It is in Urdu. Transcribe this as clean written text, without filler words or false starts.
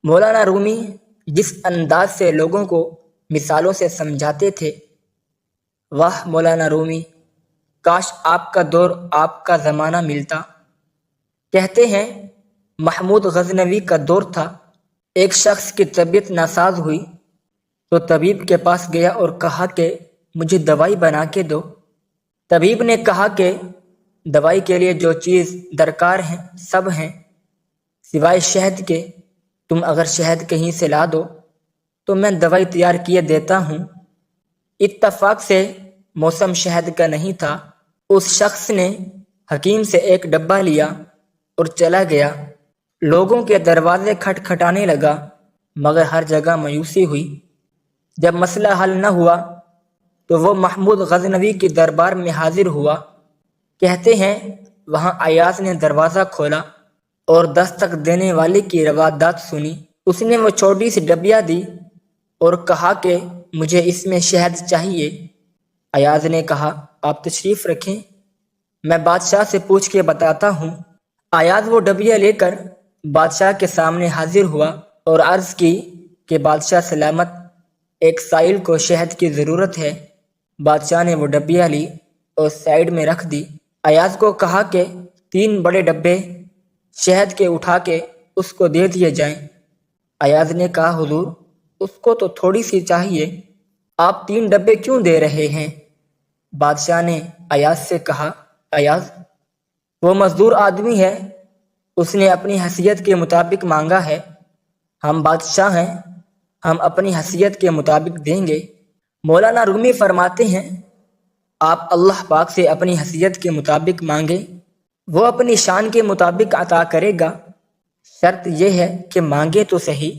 مولانا رومی جس انداز سے لوگوں کو مثالوں سے سمجھاتے تھے، واہ مولانا رومی، کاش آپ کا دور، آپ کا زمانہ ملتا۔ کہتے ہیں محمود غزنوی کا دور تھا، ایک شخص کی طبیعت ناساز ہوئی تو طبیب کے پاس گیا اور کہا کہ مجھے دوائی بنا کے دو۔ طبیب نے کہا کہ دوائی کے لیے جو چیز درکار ہیں سب ہیں سوائے شہد کے، تم اگر شہد کہیں سے لا دو تو میں دوائی تیار کیے دیتا ہوں۔ اتفاق سے موسم شہد کا نہیں تھا۔ اس شخص نے حکیم سے ایک ڈبہ لیا اور چلا گیا۔ لوگوں کے دروازے کھٹکھٹانے لگا مگر ہر جگہ مایوسی ہوئی۔ جب مسئلہ حل نہ ہوا تو وہ محمود غزنوی کے دربار میں حاضر ہوا۔ کہتے ہیں وہاں ایاز نے دروازہ کھولا اور دستک دینے والے کی روادات سنی۔ اس نے وہ چھوٹی سی ڈبیا دی اور کہا کہ مجھے اس میں شہد چاہیے۔ ایاز نے کہا آپ تشریف رکھیں، میں بادشاہ سے پوچھ کے بتاتا ہوں۔ ایاز وہ ڈبیا لے کر بادشاہ کے سامنے حاضر ہوا اور عرض کی کہ بادشاہ سلامت، ایک سائل کو شہد کی ضرورت ہے۔ بادشاہ نے وہ ڈبیا لی اور سائیڈ میں رکھ دی۔ ایاز کو کہا کہ 3 بڑے ڈبے شہد کے اٹھا کے اس کو دے دیے جائیں۔ ایاز نے کہا حضور اس کو تو تھوڑی سی چاہیے، آپ 3 ڈبے کیوں دے رہے ہیں؟ بادشاہ نے ایاز سے کہا ایاز وہ مزدور آدمی ہے، اس نے اپنی حیثیت کے مطابق مانگا ہے، ہم بادشاہ ہیں، ہم اپنی حیثیت کے مطابق دیں گے۔ مولانا رومی فرماتے ہیں آپ اللہ پاک سے اپنی حیثیت کے مطابق مانگیں، وہ اپنی شان کے مطابق عطا کرے گا، شرط یہ ہے کہ مانگے تو صحیح۔